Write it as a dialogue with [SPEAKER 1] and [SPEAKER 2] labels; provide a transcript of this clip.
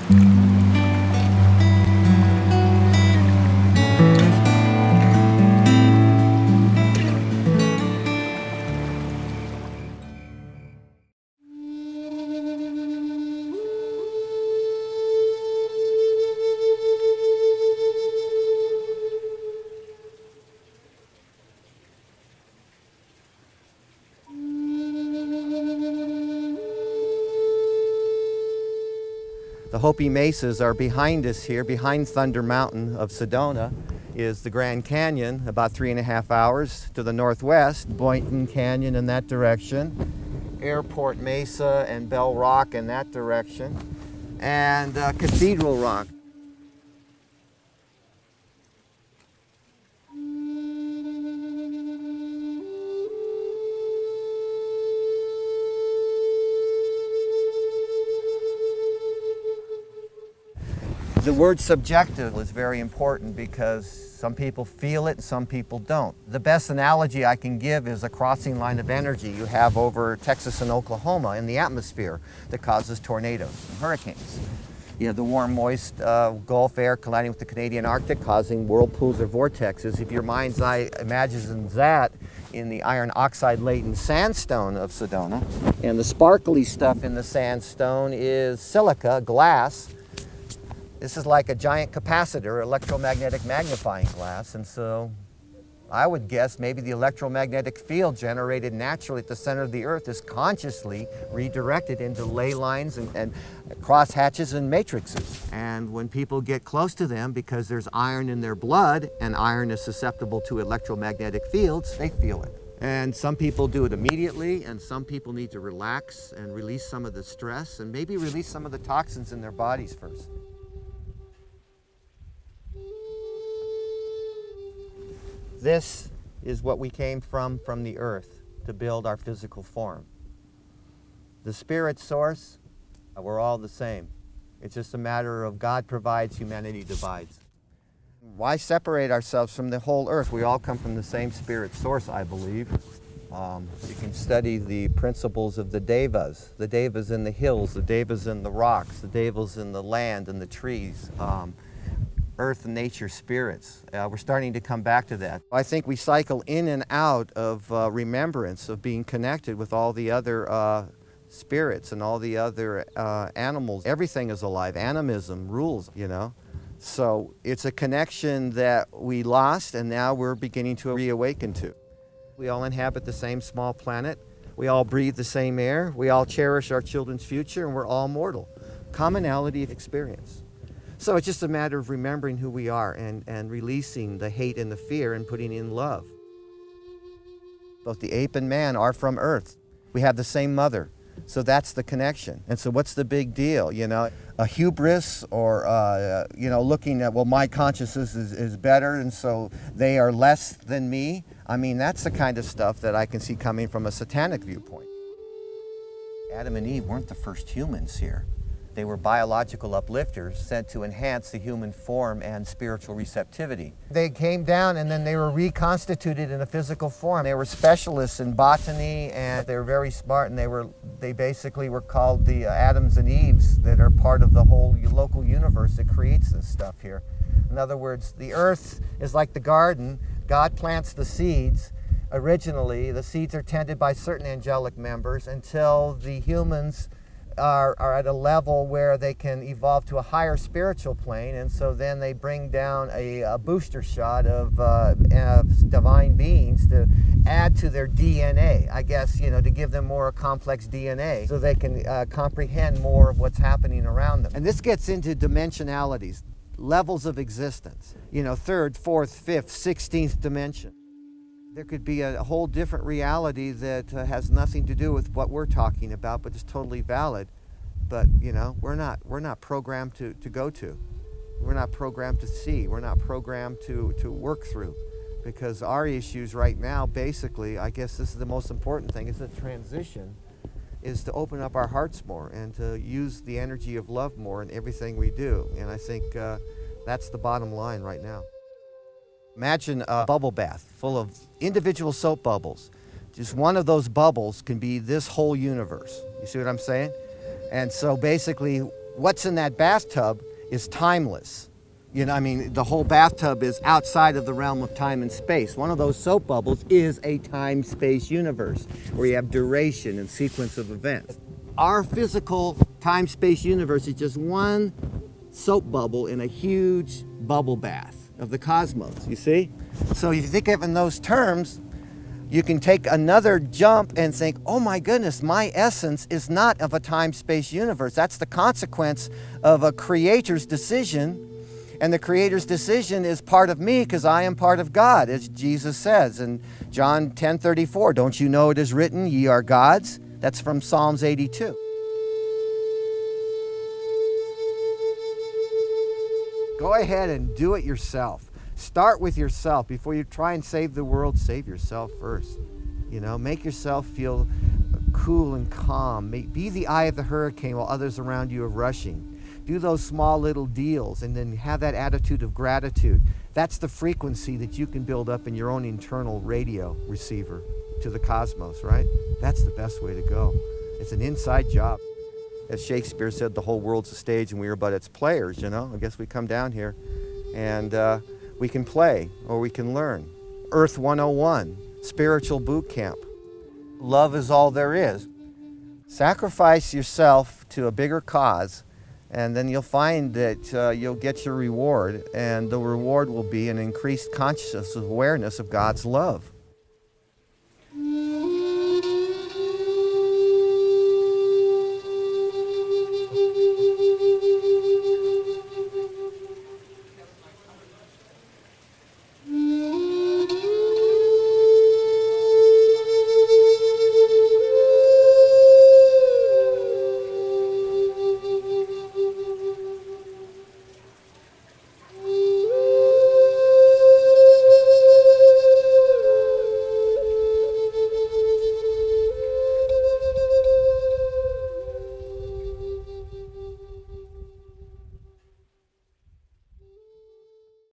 [SPEAKER 1] The Hopi Mesas are behind us here. Behind Thunder Mountain of Sedona is the Grand Canyon, about 3.5 hours to the northwest. Boynton Canyon in that direction. Airport Mesa and Bell Rock in that direction. And Cathedral Rock. The word subjective is very important because some people feel it, some people don't. The best analogy I can give is a crossing line of energy you have over Texas and Oklahoma in the atmosphere that causes tornadoes and hurricanes. You have the warm, moist Gulf air colliding with the Canadian Arctic, causing whirlpools or vortexes. If your mind's eye imagines that in the iron oxide laden sandstone of Sedona, and the sparkly stuff in the sandstone is silica, glass. This is like a giant capacitor, electromagnetic magnifying glass, and so I would guess maybe the electromagnetic field generated naturally at the center of the Earth is consciously redirected into ley lines and crosshatches and matrices. And when people get close to them, because there's iron in their blood and iron is susceptible to electromagnetic fields, they feel it. And some people do it immediately, and some people need to relax and release some of the stress and maybe release some of the toxins in their bodies first. This is what we came from the earth to build our physical form. The spirit source, we're all the same. It's just a matter of God provides, humanity divides. Why separate ourselves from the whole earth? We all come from the same spirit source, I believe. You can study the principles of the devas in the hills, the devas in the rocks, the devas in the land and the trees. Earth and nature spirits. We're starting to come back to that. I think we cycle in and out of remembrance of being connected with all the other spirits and all the other animals. Everything is alive. Animism rules, you know. So it's a connection that we lost and now we're beginning to reawaken to. We all inhabit the same small planet. We all breathe the same air. We all cherish our children's future and we're all mortal. Commonality of experience. So it's just a matter of remembering who we are and releasing the hate and the fear and putting in love. Both the ape and man are from Earth. We have the same mother. So that's the connection. And so what's the big deal? You know, a hubris or, you know, looking at, well, my consciousness is better and so they are less than me. I mean, that's the kind of stuff that I can see coming from a satanic viewpoint. Adam and Eve weren't the first humans here. They were biological uplifters sent to enhance the human form and spiritual receptivity. They came down and then they were reconstituted in a physical form. They were specialists in botany and they were very smart and they basically were called the Adams and Eves that are part of the whole local universe that creates this stuff here. In other words, the earth is like the garden. God plants the seeds. Originally, the seeds are tended by certain angelic members until the humans are at a level where they can evolve to a higher spiritual plane, and so then they bring down a booster shot of divine beings to add to their DNA, I guess, you know, to give them more complex DNA so they can comprehend more of what's happening around them. And this gets into dimensionalities, levels of existence, you know, 3rd, 4th, 5th, 16th dimension. There could be a whole different reality that has nothing to do with what we're talking about, but is totally valid. But, you know, we're not programmed to go to. We're not programmed to see. We're not programmed to work through. Because our issues right now, basically, I guess this is the most important thing, is the transition, is to open up our hearts more and to use the energy of love more in everything we do. And I think that's the bottom line right now. Imagine a bubble bath full of individual soap bubbles. Just one of those bubbles can be this whole universe. You see what I'm saying? And so basically, what's in that bathtub is timeless. You know, I mean, the whole bathtub is outside of the realm of time and space. One of those soap bubbles is a time-space universe where you have duration and sequence of events. Our physical time-space universe is just one soap bubble in a huge bubble bath of the cosmos, you see? So if you think of it in those terms, you can take another jump and think, oh my goodness, my essence is not of a time-space universe. That's the consequence of a creator's decision. And the creator's decision is part of me because I am part of God, as Jesus says in John 10:34. Don't you know it is written, ye are gods? That's from Psalms 82. Go ahead and do it yourself. Start with yourself. Before you try and save the world, save yourself first. You know, make yourself feel cool and calm. Be the eye of the hurricane while others around you are rushing. Do those small little deals and then have that attitude of gratitude. That's the frequency that you can build up in your own internal radio receiver to the cosmos, right? That's the best way to go. It's an inside job. As Shakespeare said, the whole world's a stage and we are but its players, you know? I guess we come down here and we can play or we can learn. Earth 101, spiritual boot camp. Love is all there is. Sacrifice yourself to a bigger cause, and then you'll find that you'll get your reward, and the reward will be an increased consciousness awareness of God's love.